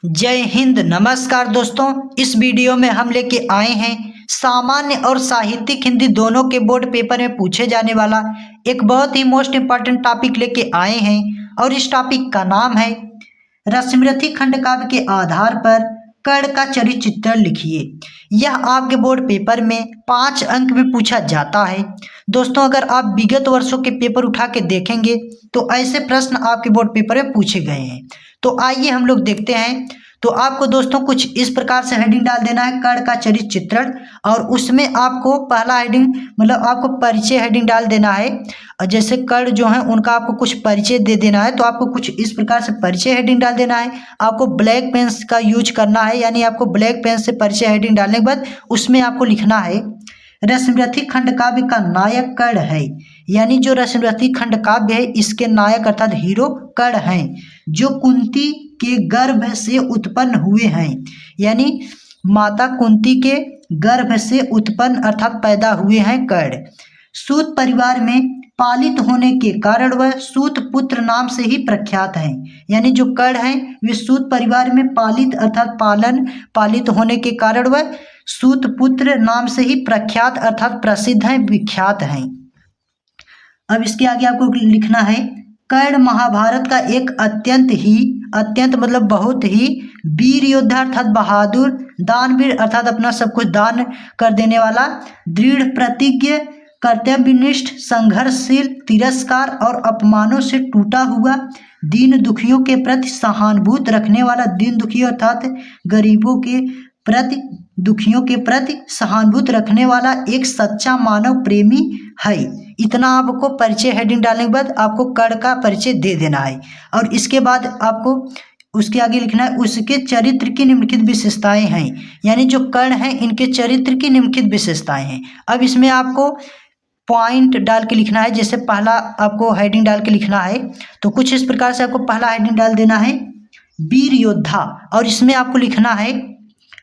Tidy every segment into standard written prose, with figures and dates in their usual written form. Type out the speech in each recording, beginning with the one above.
जय हिंद। नमस्कार दोस्तों, इस वीडियो में हम लेके आए हैं सामान्य और साहित्यिक हिंदी दोनों के बोर्ड पेपर में पूछे जाने वाला एक बहुत ही मोस्ट इम्पॉर्टेंट टॉपिक लेके आए हैं। और इस टॉपिक का नाम है रसमरथी खंडकाव्य के आधार पर कर्ण का चरित्र चित्रण लिखिए। यह आपके बोर्ड पेपर में 5 अंक में पूछा जाता है। दोस्तों, अगर आप विगत वर्षों के पेपर उठा के देखेंगे तो ऐसे प्रश्न आपके बोर्ड पेपर में पूछे गए हैं। तो आइए हम लोग देखते हैं। तो आपको दोस्तों कुछ इस प्रकार से हेडिंग डाल देना है, कर्ण का चरित्र चित्रण, और उसमें आपको पहला हेडिंग मतलब आपको परिचय हेडिंग डाल देना है। और जैसे कर्ण जो है उनका आपको कुछ परिचय दे देना है, तो आपको कुछ इस प्रकार से परिचय हेडिंग डाल देना है। आपको ब्लैक पेन का यूज करना है, यानी आपको ब्लैक पेन से परिचय हेडिंग डालने के बाद उसमें आपको लिखना है रसमरथी खंडकाव्य का नायक कर्ण है। यानी जो रसमरथी खंडकाव्य है इसके नायक अर्थात हीरो कर्ण हैं, जो कुंती के गर्भ से उत्पन्न हुए हैं। यानी माता कुंती के गर्भ से उत्पन्न अर्थात पैदा हुए हैं कर्ण। सूत परिवार में पालित होने के कारण वह सूत पुत्र नाम से ही प्रख्यात हैं। यानी जो कर्ण हैं वे सूत परिवार में पालित अर्थात पालित होने के कारण वह सूत पुत्र नाम से ही प्रख्यात अर्थात प्रसिद्ध हैं, विख्यात हैं। अब इसके आगे आपको लिखना है कर्ण महाभारत का एक अत्यंत मतलब बहुत ही वीर योद्धा अर्थात बहादुर, दानवीर अर्थात अपना सब कुछ दान कर देने वाला, दृढ़ प्रतिज्ञ, कर्तव्यनिष्ठ, संघर्षशील, तिरस्कार और अपमानों से टूटा हुआ, दीन दुखियों के प्रति सहानुभूति रखने वाला, दीन दुखियों अर्थात गरीबों के प्रति, दुखियों के प्रति सहानुभूति रखने वाला एक सच्चा मानव प्रेमी है। इतना आपको परिचय हेडिंग डालने के बाद आपको कर्ण का परिचय दे देना है। और इसके बाद आपको उसके आगे लिखना है उसके चरित्र की निम्नलिखित विशेषताएं हैं। यानी जो कर्ण हैं इनके चरित्र की निम्नलिखित विशेषताएं हैं। अब इसमें आपको पॉइंट डाल के लिखना है। जैसे पहला आपको हेडिंग डाल के लिखना है, तो कुछ इस प्रकार से आपको पहला हेडिंग डाल देना है वीर योद्धा, और इसमें आपको लिखना है,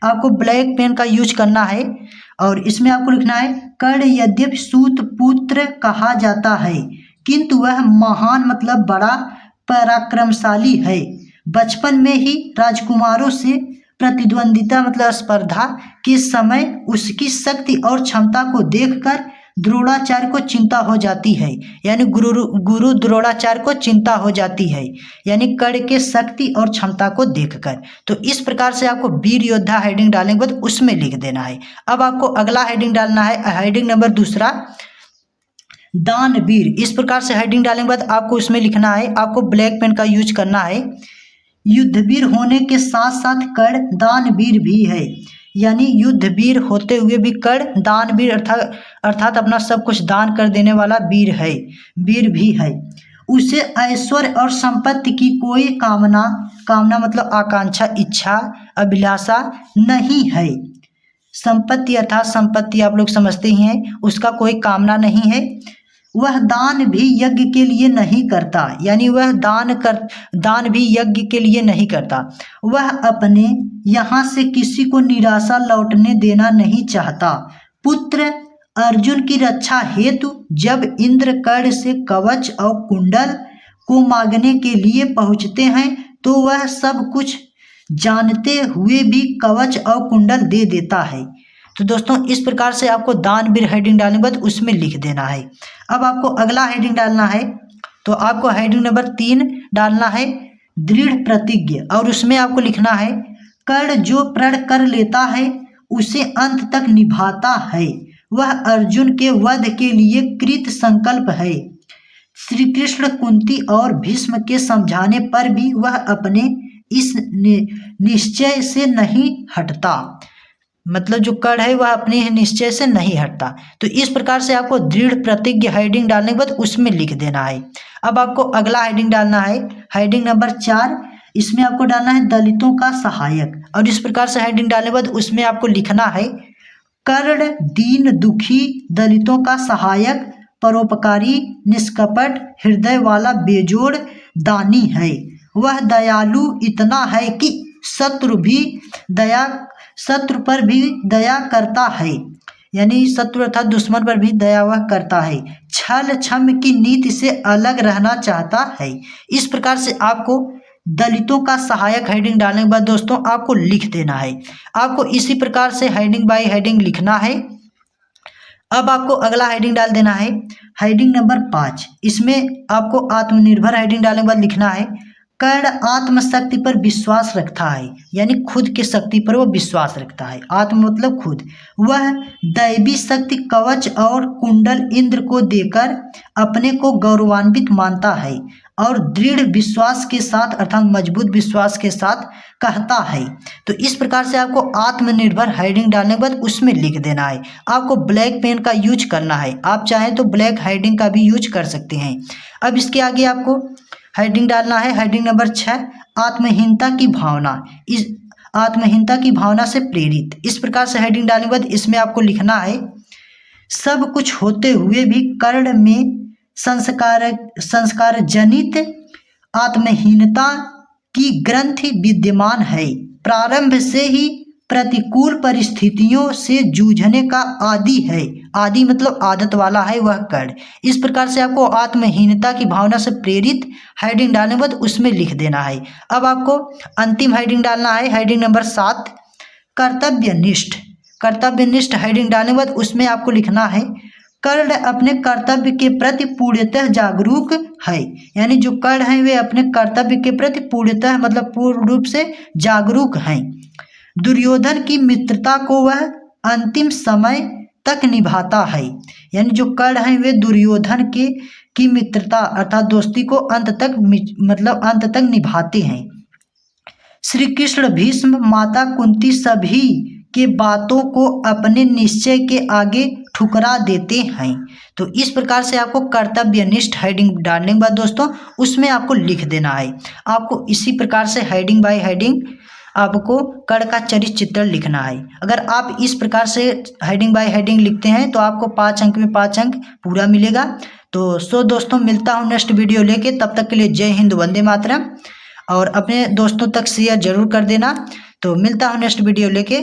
आपको ब्लैक पेन का यूज करना है, और इसमें आपको लिखना है कर्ण यद्यपि सूत पुत्र कहा जाता है किंतु वह महान मतलब बड़ा पराक्रमशाली है। बचपन में ही राजकुमारों से प्रतिद्वंदिता मतलब स्पर्धा के समय उसकी शक्ति और क्षमता को देखकर द्रोणाचार्य को चिंता हो जाती है। यानी गुरु द्रोणाचार्य को चिंता हो जाती है, यानी कर्ण के शक्ति और क्षमता को देखकर। तो इस प्रकार से आपको वीर योद्धा हेडिंग डालने के बाद उसमें लिख देना है। अब आपको अगला हेडिंग डालना है, हेडिंग नंबर दूसरा दानवीर। इस प्रकार से हेडिंग डालने के बाद आपको उसमें लिखना है, आपको ब्लैक पेन का यूज करना है, युद्धवीर होने के साथ साथ कर्ण दानवीर भी है। यानी युद्धवीर होते हुए भी कर्ण दानवीर अर्थात अपना सब कुछ दान कर देने वाला वीर भी है। उसे ऐश्वर्य और संपत्ति की कोई कामना मतलब आकांक्षा, इच्छा, अभिलाषा नहीं है। संपत्ति अर्थात संपत्ति आप लोग समझते ही हैं, उसका कोई कामना नहीं है। वह दान भी यज्ञ के लिए नहीं करता, यानी वह दान भी यज्ञ के लिए नहीं करता। वह अपने यहाँ से किसी को निराशा लौटने देना नहीं चाहता। पुत्र अर्जुन की रक्षा हेतु जब इंद्र कर्ण से कवच और कुंडल को मांगने के लिए पहुँचते हैं तो वह सब कुछ जानते हुए भी कवच और कुंडल दे देता है। तो दोस्तों इस प्रकार से आपको दानवीर हेडिंग डालने के बाद उसमें लिख देना है। अब आपको अगला हेडिंग डालना है, तो आपको हेडिंग नंबर 3 डालना है दृढ़ प्रतिज्ञ, और उसमें आपको लिखना है कर्ण जो प्रण कर लेता है उसे अंत तक निभाता है। वह अर्जुन के वध के लिए कृत संकल्प है। श्री कृष्ण, कुंती और भीष्म के समझाने पर भी वह अपने इस निश्चय से नहीं हटता। मतलब जो कर्ण है वह अपने निश्चय से नहीं हटता। तो इस प्रकार से आपको दृढ़ प्रतिज्ञ हेडिंग डालने के बाद उसमें लिख देना है। अब आपको अगला हेडिंग डालना है, हेडिंग नंबर 4। इसमें आपको डालना है दलितों का सहायक, और इस प्रकार से हेडिंग डालने के बाद उसमें आपको लिखना है कर्ण दीन दुखी, दलितों का सहायक, परोपकारी, निष्कपट, हृदय वाला, बेजोड़ दानी है। वह दयालु इतना है कि शत्रु पर भी दया करता है। यानी शत्रु अर्थात दुश्मन पर भी दया वह करता है। छल छम की नीति से अलग रहना चाहता है। इस प्रकार से आपको दलितों का सहायक हेडिंग डालने के बाद दोस्तों आपको लिख देना है। आपको इसी प्रकार से हेडिंग बाय हेडिंग लिखना है। अब आपको अगला हेडिंग डाल देना है, हेडिंग नंबर 5। इसमें आपको आत्मनिर्भर हेडिंग डालने के बाद लिखना है, कर्ण आत्मशक्ति पर विश्वास रखता है, यानी खुद की शक्ति पर वो विश्वास रखता है। आत्म मतलब खुद। वह दैवी शक्ति कवच और कुंडल इंद्र को देकर अपने को गौरवान्वित मानता है और दृढ़ विश्वास के साथ अर्थात मजबूत विश्वास के साथ कहता है। तो इस प्रकार से आपको आत्मनिर्भर हेडिंग डालने के बाद उसमें लिख देना है। आपको ब्लैक पेन का यूज करना है, आप चाहें तो ब्लैक हेडिंग का भी यूज कर सकते हैं। अब इसके आगे आपको हेडिंग डालना है, हेडिंग नंबर 6, आत्महीनता की भावना। इस आत्महीनता की भावना से प्रेरित, इस प्रकार से हेडिंग डालने के बाद इसमें आपको लिखना है, सब कुछ होते हुए भी कर्ण में संस्कार जनित आत्महीनता की ग्रंथि विद्यमान है। प्रारंभ से ही प्रतिकूल परिस्थितियों से जूझने का आदी है। आदि मतलब आदत वाला है वह कर्ण। इस प्रकार से आपको आत्महीनता की भावना से प्रेरित हेडिंग डालने के बाद उसमें लिख देना है। अब आपको अंतिम हेडिंग डालना है, हेडिंग नंबर 7, कर्तव्यनिष्ठ। कर्तव्यनिष्ठ हेडिंग डालने के बाद उसमें आपको लिखना है, कर्ण अपने कर्तव्य के प्रति पूर्णतः जागरूक है, यानी जो कर्ण है वे अपने कर्तव्य के प्रति पूर्णतः मतलब पूर्ण रूप से जागरूक हैं। दुर्योधन की मित्रता को वह अंतिम समय तक निभाता है, यानी जो कर्ण है वे दुर्योधन की मित्रता अर्थात दोस्ती को अंत तक निभाते हैं। श्री कृष्ण, भीष्म, माता कुंती सभी के बातों को अपने निश्चय के आगे ठुकरा देते हैं। तो इस प्रकार से आपको कर्तव्यनिष्ठ हेडिंग डालने के बाद दोस्तों उसमें आपको लिख देना है। आपको इसी प्रकार से हेडिंग बाय हेडिंग आपको कर्ण का चरित्र चित्रण लिखना है। अगर आप इस प्रकार से हेडिंग बाय हेडिंग लिखते हैं तो आपको 5 अंक में 5 अंक पूरा मिलेगा। तो दोस्तों मिलता हूँ नेक्स्ट वीडियो लेके, तब तक के लिए जय हिंद, वंदे मातरम, और अपने दोस्तों तक शेयर जरूर कर देना। तो मिलता हूँ नेक्स्ट वीडियो लेके।